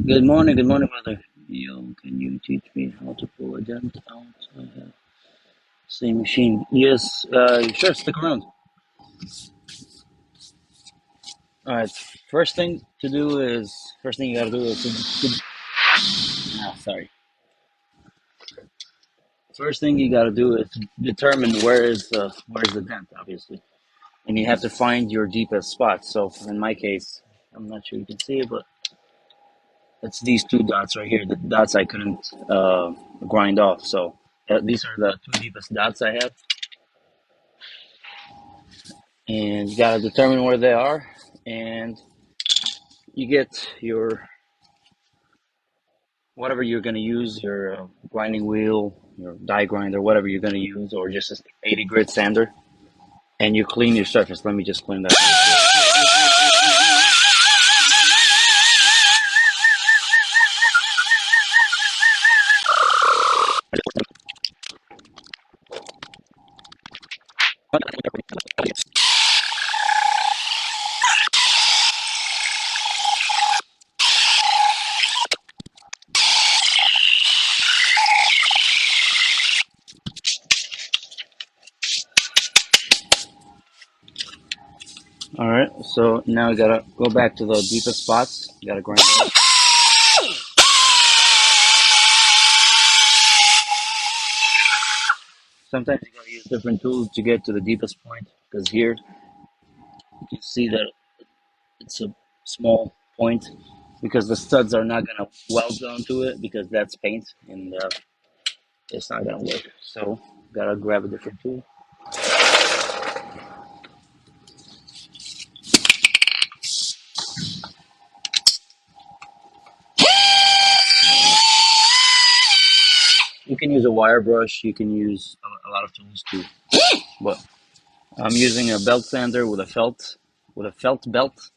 good morning, brother. Yo, can you teach me how to pull a dent out? Same machine. Yes, sure, stick around. All right, first thing you gotta do is, sorry. First thing you gotta do is determine where's the dent, obviously. And you have to find your deepest spot. So in my case, I'm not sure you can see it, but it's these two dots right here, the dots I couldn't grind off. So these are the two deepest dots I have. And you gotta determine where they are, and you get your whatever you're gonna use, your grinding wheel, your die grinder, whatever you're gonna use, or just an 80 grit sander, and you clean your surface. Let me just clean that. All right, so now you gotta go back to the deepest spots. You gotta grind it up. Sometimes you gotta use different tools to get to the deepest point, because here you can see that it's a small point because the studs are not gonna weld onto it because that's paint, and it's not gonna work. So gotta grab a different tool. You can use a wire brush. You can use a lot of tools too. But I'm using a belt sander with a felt belt.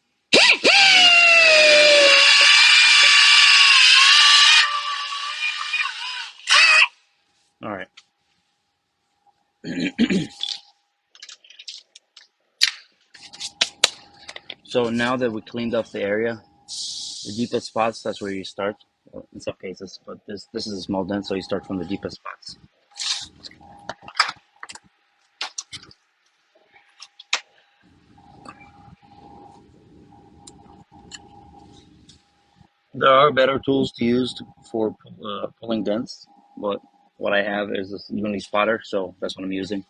All right. So now that we cleaned up the area, the deepest spots, that's where you start. In some cases, but this is a small dent, so you start from the deepest spots. There are better tools to use for pulling dents, but what I have is this uni spotter, so that's what I'm using.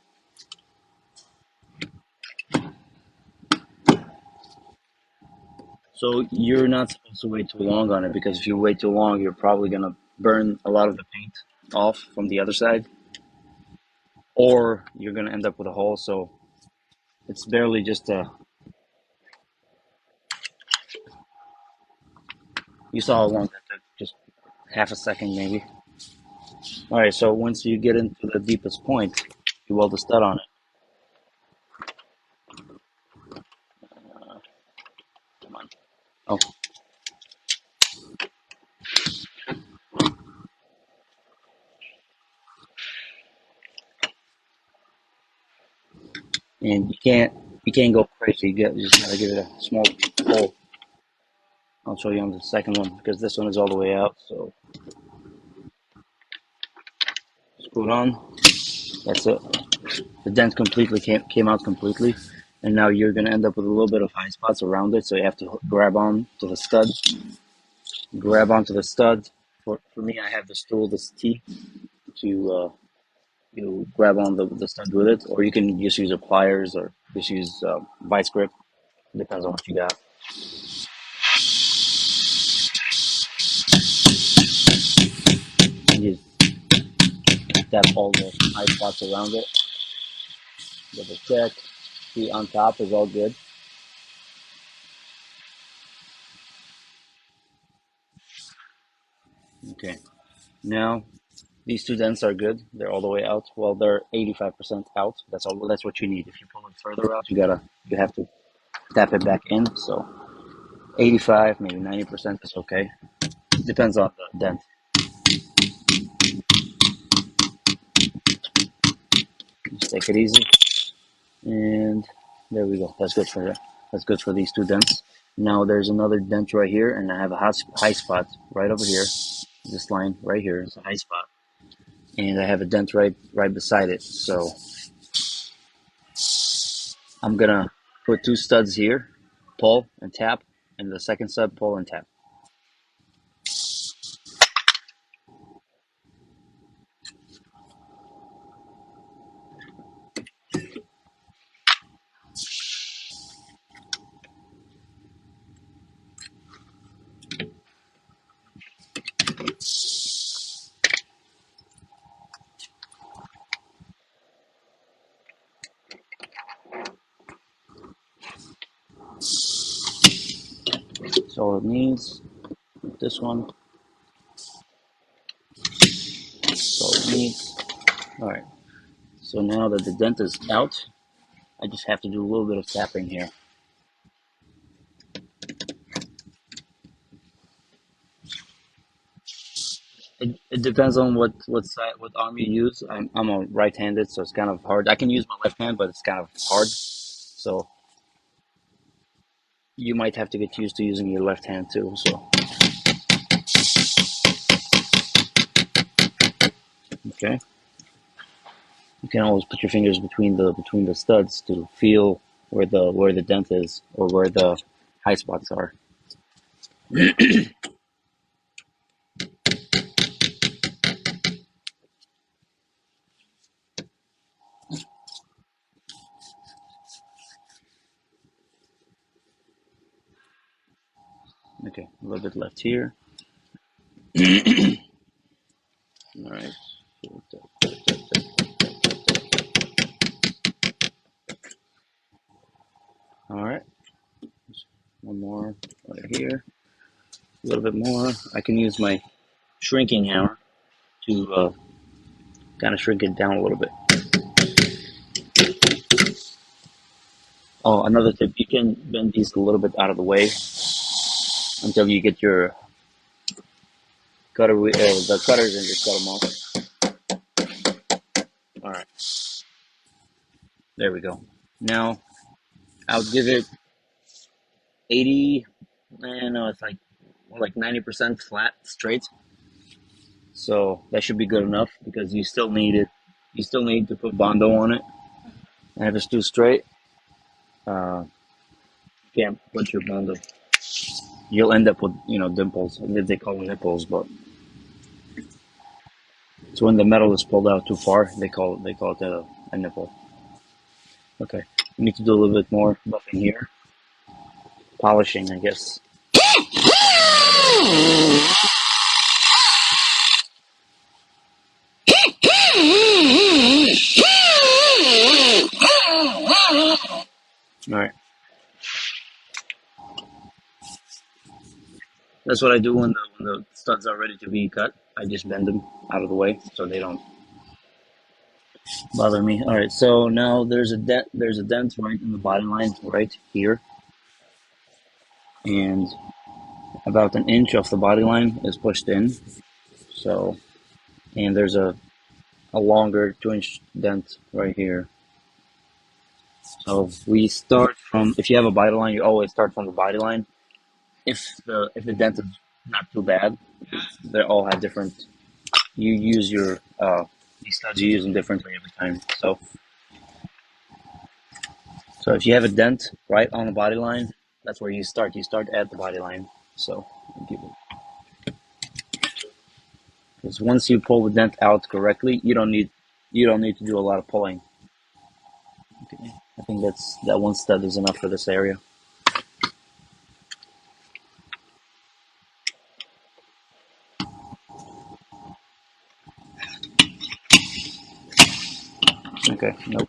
So you're not supposed to wait too long on it, because if you wait too long, you're probably gonna burn a lot of the paint off from the other side, or you're gonna end up with a hole. So it's barely just a. You saw how long that took, just half a second maybe. All right, so once you get into the deepest point, you weld the stud on it. Come on. Oh, and you can't go crazy. You just gotta give it a small hole. I'll show you on the second one because this one is all the way out. So screw it on. That's it. The dent completely came out completely, and now you're gonna end up with a little bit of high spots around it. So you have to grab on to the stud. Grab onto the stud. For me, I have this tool, this T, to you grab on the stud with it, or you can just use a pliers or just use vice grip. Depends on what you got. And you tap all the high spots around it. Double check. See, on top is all good. Okay. Now these two dents are good. They're all the way out. Well, they're 85% out. That's all. That's what you need. If you pull it further out, you have to tap it back in. So 85, maybe 90% is okay. Depends on the dent. Just take it easy, and there we go. That's good for these two dents. Now there's another dent right here, and I have a high spot right over here. This line right here is a high spot, and I have a dent right beside it. So I'm gonna put two studs here, pull and tap, and the second stud pull and tap. So it needs this one. So it needs. All right. So now that the dent is out, I just have to do a little bit of tapping here. It depends on what arm you use. I'm a right-handed, so it's kind of hard. I can use my left hand, but it's kind of hard. So you might have to get used to using your left hand too. So okay, you can always put your fingers between the studs to feel where the dent is or where the high spots are. Okay, a little bit left here. All right. All right. One more right here. A little bit more. I can use my shrinking hammer to kind of shrink it down a little bit. Oh, another tip: you can bend these a little bit out of the way until you get your the cutters and just cut them off. All right, there we go. Now I'll give it 80. No, it's like 90% flat straight. So that should be good enough because you still need it. You still need to put bondo on it. And if it's too straight, uh, you can't put your bondo. You'll end up with dimples. They call them nipples, but it's when the metal is pulled out too far. They call it a nipple. Okay, we need to do a little bit more buffing here, polishing, I guess. All right, that's what I do when the studs are ready to be cut. I just bend them out of the way so they don't bother me. All right, so now there's a dent. There's a dent right in the body line, right here, and about an inch off the body line is pushed in. So, and there's a longer 2-inch dent right here. So we start from, if you have a body line, you always start from the body line. If the dent is not too bad, they all have different. You use your these studs, you use them differently every time. So if you have a dent right on the body line, that's where you start. You start at the body line. So because once you pull the dent out correctly, you don't need to do a lot of pulling. Okay. I think that one stud is enough for this area. Okay. Nope.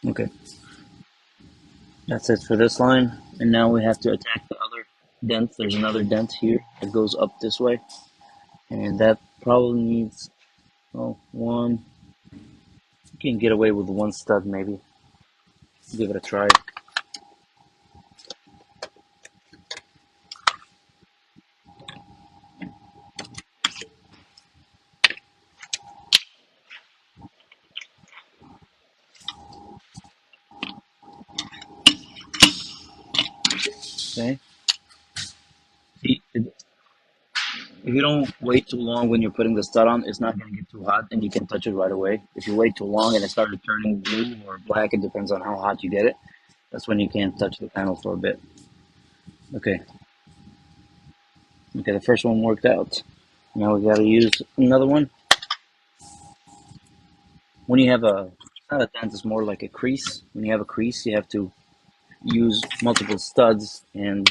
Okay. That's it for this line. And now we have to attack the other dent. There's another dent here that goes up this way. And that probably needs, one. You can get away with one stud maybe. Give it a try. Okay. See, if you don't wait too long when you're putting the stud on, it's not going to get too hot and you can touch it right away. If you wait too long and it started turning blue or black, it depends on how hot you get it. That's when you can't touch the panel for a bit. Okay. Okay, the first one worked out. Now we got to use another one. When you have it's not a dent, it's more like a crease. When you have a crease, you have to use multiple studs and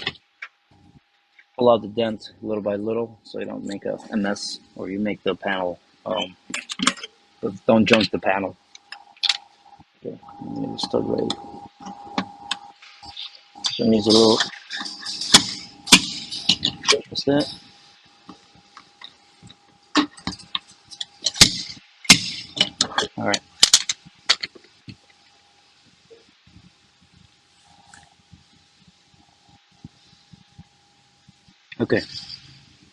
pull out the dent little by little so you don't make a mess or you make the panel, don't junk the panel. Okay, maybe stud ready. So it needs a little, what's that? All right. Okay,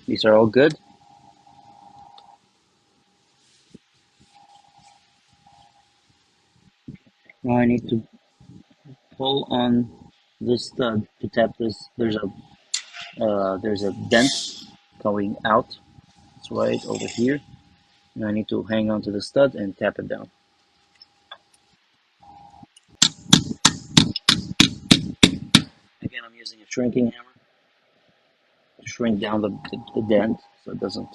these are all good. Now I need to pull on this stud to tap this. There's a dent going out. It's right over here. And I need to hang on to the stud and tap it down. Again, I'm using a shrinking hammer to shrink down the dent so it doesn't.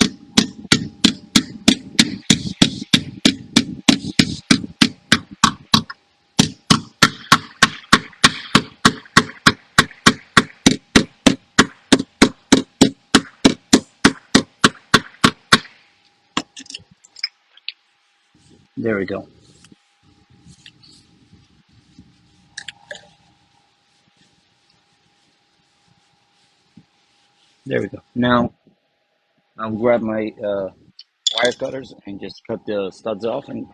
There we go. There we go. Now I'll grab my wire cutters and just cut the studs off and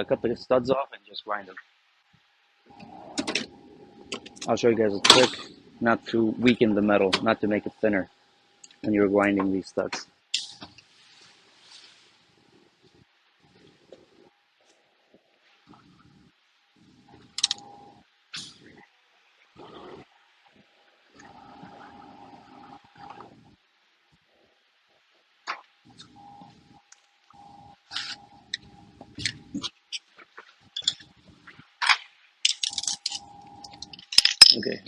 cut the studs off and just grind them. I'll show you guys a trick not to weaken the metal, not to make it thinner when you're grinding these studs. Okay.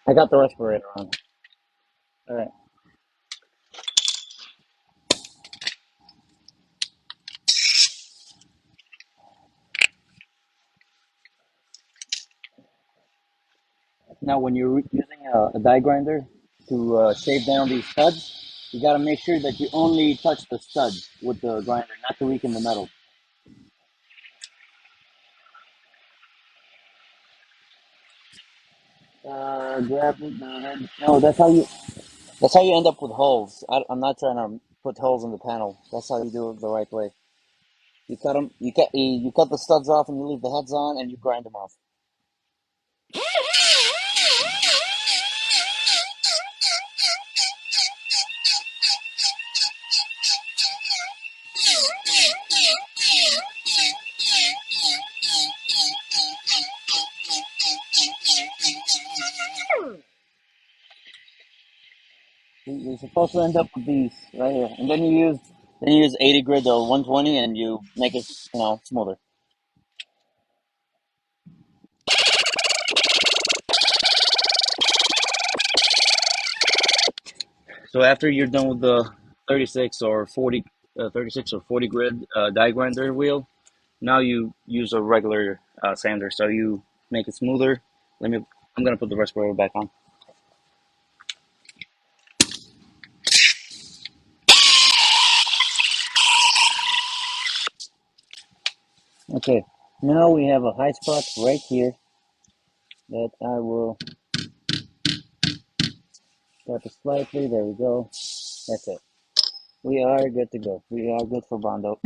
I got the respirator on. All right. Now, when you're using a die grinder to shave down these studs, you got to make sure that you only touch the stud with the grinder, not to weaken the metal. Grab the head. No, that's how you end up with holes. I'm not trying to put holes in the panel. That's how you do it the right way. You cut them. You cut the studs off, and you leave the heads on, and you grind them off. You're supposed to end up with these right here, and then you use 80 grit or 120, and you make it smoother. So after you're done with the 36 or 40, 36 or 40 grit die grinder wheel, now you use a regular sander. So you make it smoother. I'm gonna put the respirator back on. Okay, now we have a high spot right here that I will tap it slightly. There we go. That's it. We are good to go. We are good for Bondo.